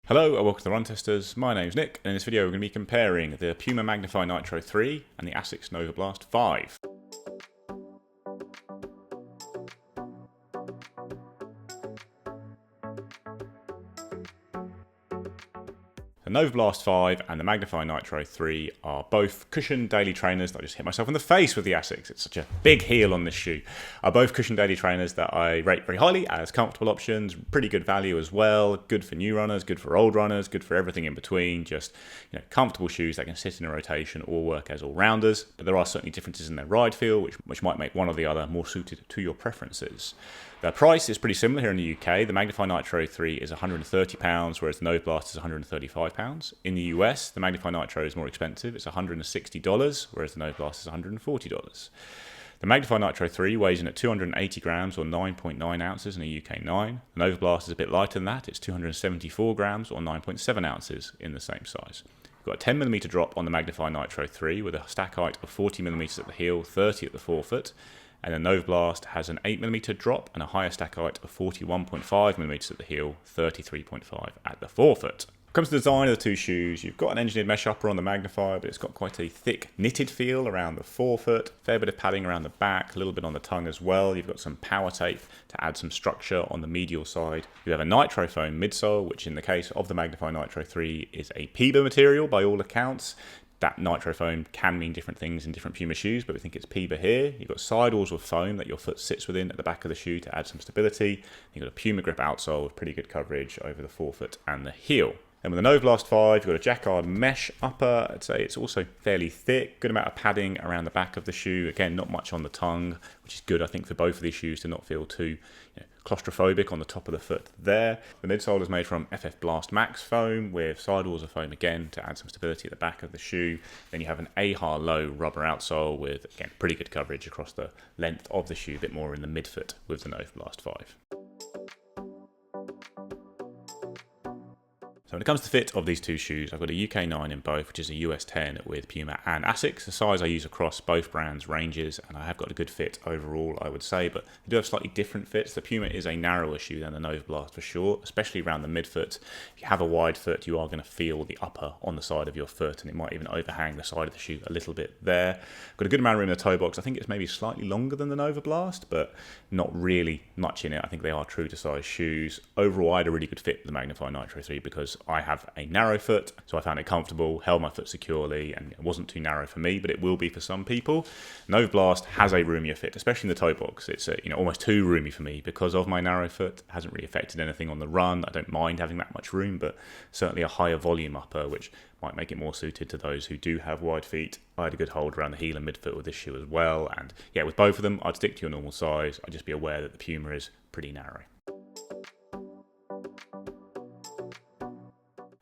Hello and welcome to the Run Testers. My name's Nick, and in this video we're going to be comparing the Puma Magnify Nitro 3 and the Asics Novablast 5. The Novablast 5 and the Magnify Nitro 3 are both cushioned daily trainers that I just hit myself in the face with the Asics. It's such a big heel on this shoe. Are both cushioned daily trainers that I rate very highly as comfortable options, pretty good value as well, good for new runners, good for old runners, good for everything in between, just comfortable shoes that can sit in a rotation or work as all-rounders. But there are certainly differences in their ride feel, which might make one or the other more suited to your preferences. The price is pretty similar here in the UK. The Magnify Nitro 3 is £130, whereas the Novablast is £135. In the US, the Magnify Nitro is more expensive. It's $160, whereas the Novablast is $140. The Magnify Nitro 3 weighs in at 280 grams or 9.9 ounces in a UK 9. The Novablast is a bit lighter than that. It's 274 grams or 9.7 ounces in the same size. We've got a 10mm drop on the Magnify Nitro 3 with a stack height of 40mm at the heel, 30 at the forefoot. And the Novablast has an 8mm drop and a higher stack height of 41.5mm at the heel, 33.5 at the forefoot. When it comes to the design of the two shoes, you've got an engineered mesh upper on the Magnify, but it's got quite a thick knitted feel around the forefoot, fair bit of padding around the back, a little bit on the tongue as well. You've got some power tape to add some structure on the medial side. You have a nitro foam midsole, which in the case of the Magnify Nitro 3 is a Puma material by all accounts. That nitro foam can mean different things in different Puma shoes, but we think it's Puma here. You've got sidewalls with foam that your foot sits within at the back of the shoe to add some stability. You've got a Puma grip outsole with pretty good coverage over the forefoot and the heel. And with the Novablast 5, you've got a jacquard mesh upper. I'd say it's also fairly thick, good amount of padding around the back of the shoe. Again, not much on the tongue, which is good, I think, for both of these shoes to not feel too claustrophobic on the top of the foot there. The midsole is made from FF Blast Max foam with sidewalls of foam again to add some stability at the back of the shoe. Then you have an AHA low rubber outsole with, again, pretty good coverage across the length of the shoe, a bit more in the midfoot with the Novablast 5. So when it comes to fit of these two shoes, I've got a UK 9 in both, which is a US 10 with Puma and Asics, the size I use across both brands' ranges, and I have got a good fit overall, I would say, but they do have slightly different fits. The Puma is a narrower shoe than the Novablast for sure, especially around the midfoot. If you have a wide foot, you are going to feel the upper on the side of your foot, and it might even overhang the side of the shoe a little bit there. Got a good amount of room in the toe box. I think it's maybe slightly longer than the Novablast, but not really much in it. I think they are true to size shoes. Overall, I had a really good fit with the Magnify Nitro 3 because I have a narrow foot, so I found it comfortable, held my foot securely, and it wasn't too narrow for me, but it will be for some people. Novablast has a roomier fit, especially in the toe box. It's almost too roomy for me because of my narrow foot. It hasn't really affected anything on the run. I don't mind having that much room, but certainly a higher volume upper, which might make it more suited to those who do have wide feet. I had a good hold around the heel and midfoot with this shoe as well, and yeah, with both of them, I'd stick to your normal size. I'd just be aware that the Puma is pretty narrow.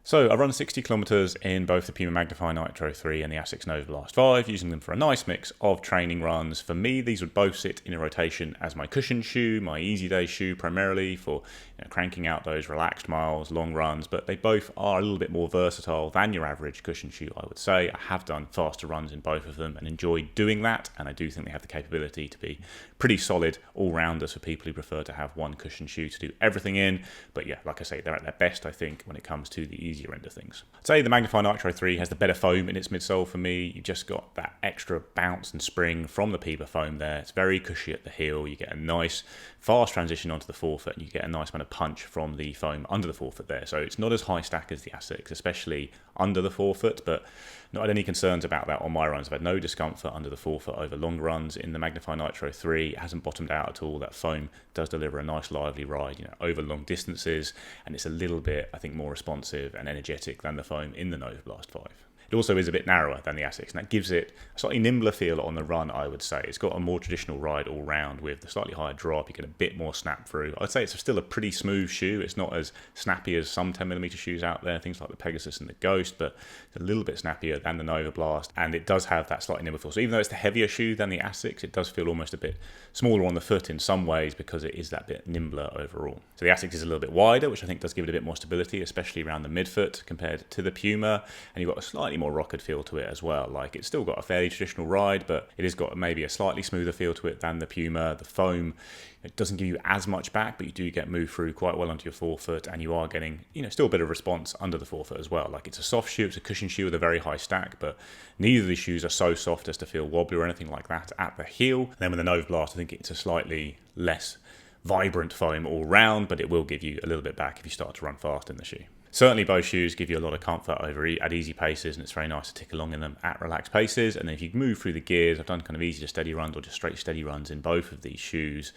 So I run 60 kilometers in both the Puma Magnify Nitro 3 and the Asics Novablast 5, using them for a nice mix of training runs. For me, these would both sit in a rotation as my cushion shoe, my easy day shoe primarily for cranking out those relaxed miles, long runs, but they both are a little bit more versatile than your average cushion shoe, I would say. I have done faster runs in both of them and enjoyed doing that, and I do think they have the capability to be pretty solid all-rounders for people who prefer to have one cushion shoe to do everything in. But yeah, like I say, they're at their best, I think, when it comes to the easier end of things. I'd say the Magnify Nitro 3 has the better foam in its midsole for me. You've just got that extra bounce and spring from the Puma foam there. It's very cushy at the heel. You get a nice fast transition onto the forefoot, and you get a nice kind of punch from the foam under the forefoot there. So it's not as high stack as the Asics, especially under the forefoot, but not had any concerns about that on my runs. I've had no discomfort under the forefoot over long runs. In the Magnify Nitro 3, it hasn't bottomed out at all. That foam does deliver a nice lively ride, over long distances, and it's a little bit, I think, more responsive and energetic than the foam in the Novablast 5. It also is a bit narrower than the Asics, and that gives it a slightly nimbler feel on the run, I would say. It's got a more traditional ride all round with the slightly higher drop. You get a bit more snap through. I'd say it's still a pretty smooth shoe. It's not as snappy as some 10mm shoes out there, things like the Pegasus and the Ghost, but it's a little bit snappier than the Novablast, and it does have that slightly nimble feel. So even though it's the heavier shoe than the Asics, it does feel almost a bit smaller on the foot in some ways because it is that bit nimbler overall. So the Asics is a little bit wider, which I think does give it a bit more stability, especially around the midfoot compared to the Puma, and you've got a slightly more rockered feel to it as well. Like, it's still got a fairly traditional ride, but it has got maybe a slightly smoother feel to it than the Puma. The foam, it doesn't give you as much back, but you do get moved through quite well onto your forefoot, and you are getting, still a bit of response under the forefoot as well. Like, it's a soft shoe, it's a cushion shoe with a very high stack, but neither of these shoes are so soft as to feel wobbly or anything like that at the heel. And then with the Novablast, I think it's a slightly less vibrant foam all round, but it will give you a little bit back if you start to run fast in the shoe. Certainly both shoes give you a lot of comfort at easy paces, and it's very nice to tick along in them at relaxed paces. And then if you move through the gears, I've done kind of easy to steady runs or just straight steady runs in both of these shoes.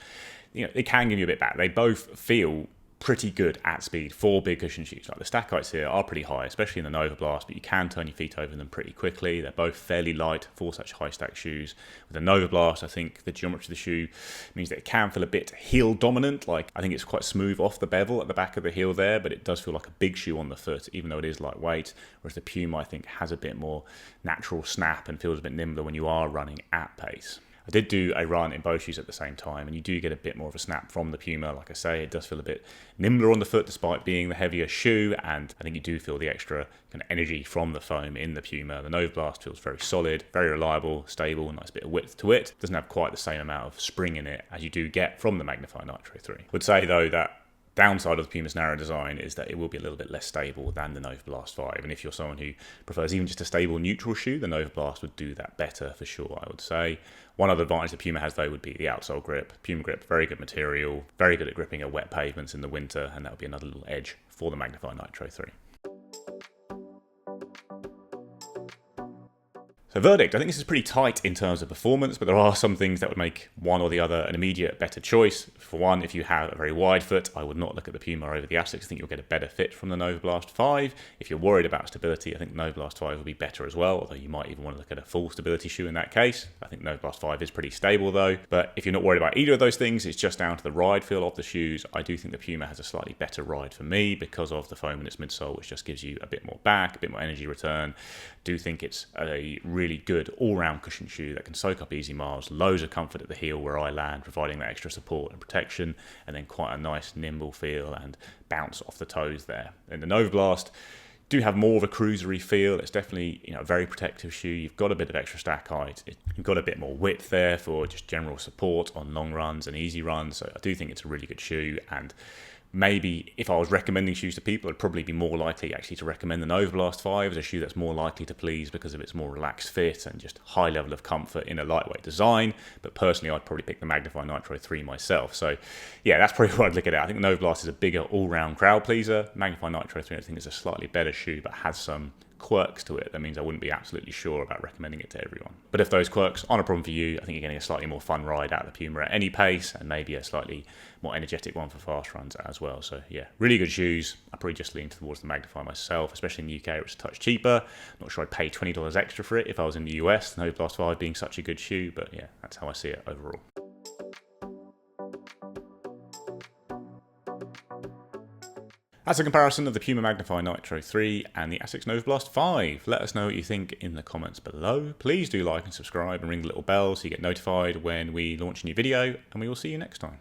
They can give you a bit back. They both feel pretty good at speed for big cushion shoes. Like, the stack heights here are pretty high, especially in the Novablast, but you can turn your feet over them pretty quickly. They're both fairly light for such high stack shoes. With the Novablast, I think the geometry of the shoe means that it can feel a bit heel dominant. Like, I think it's quite smooth off the bevel at the back of the heel there, but it does feel like a big shoe on the foot, even though it is lightweight. Whereas the Puma, I think, has a bit more natural snap and feels a bit nimbler when you are running at pace. I did do a run in both shoes at the same time, and you do get a bit more of a snap from the Puma. Like I say, it does feel a bit nimbler on the foot despite being the heavier shoe, and I think you do feel the extra kind of energy from the foam in the Puma. The Novablast feels very solid, very reliable, stable, a nice bit of width to it. Doesn't have quite the same amount of spring in it as you do get from the Magnify Nitro 3. I would say though that downside of the Puma's narrow design is that it will be a little bit less stable than the Novablast 5, and if you're someone who prefers even just a stable neutral shoe, the Novablast would do that better for sure, I would say. One other advantage the Puma has though would be the outsole grip. Puma grip, very good material, very good at gripping at wet pavements in the winter, and that would be another little edge for the Magnify Nitro 3. So verdict, I think this is pretty tight in terms of performance, but there are some things that would make one or the other an immediate better choice. For one, if you have a very wide foot, I would not look at the Puma over the Asics. I think you'll get a better fit from the Novablast 5. If you're worried about stability, I think the Novablast 5 will be better as well, although you might even want to look at a full stability shoe in that case. I think Novablast 5 is pretty stable though. But if you're not worried about either of those things, it's just down to the ride feel of the shoes. I do think the Puma has a slightly better ride for me because of the foam in its midsole, which just gives you a bit more back, a bit more energy return. Do think it's a really good all-round cushion shoe that can soak up easy miles, loads of comfort at the heel where I land, providing that extra support and protection, and then quite a nice nimble feel and bounce off the toes there. And the Novablast do have more of a cruisery feel. It's definitely a very protective shoe. You've got a bit of extra stack height. You've got a bit more width there for just general support on long runs and easy runs. So I do think it's a really good shoe, and maybe if I was recommending shoes to people, I'd probably be more likely actually to recommend the Novablast 5 as a shoe that's more likely to please because of its more relaxed fit and just high level of comfort in a lightweight design. But personally, I'd probably pick the Magnify Nitro 3 myself. So yeah, that's probably what I'd look at it. I think the Novablast is a bigger all-round crowd pleaser. Magnify Nitro 3 I think is a slightly better shoe, but has some quirks to it. That means I wouldn't be absolutely sure about recommending it to everyone. But if those quirks aren't a problem for you, I think you're getting a slightly more fun ride out of the Puma at any pace, and maybe a slightly more energetic one for fast runs as well. So yeah, really good shoes. I probably just lean towards the Magnify myself, especially in the UK where it's a touch cheaper. Not sure I'd pay $20 extra for it if I was in the US, the Novablast 5 being such a good shoe, but yeah, that's how I see it overall. That's a comparison of the Puma Magnify Nitro 3 and the Asics Novablast 5. Let us know what you think in the comments below. Please do like and subscribe and ring the little bell so you get notified when we launch a new video, and we will see you next time.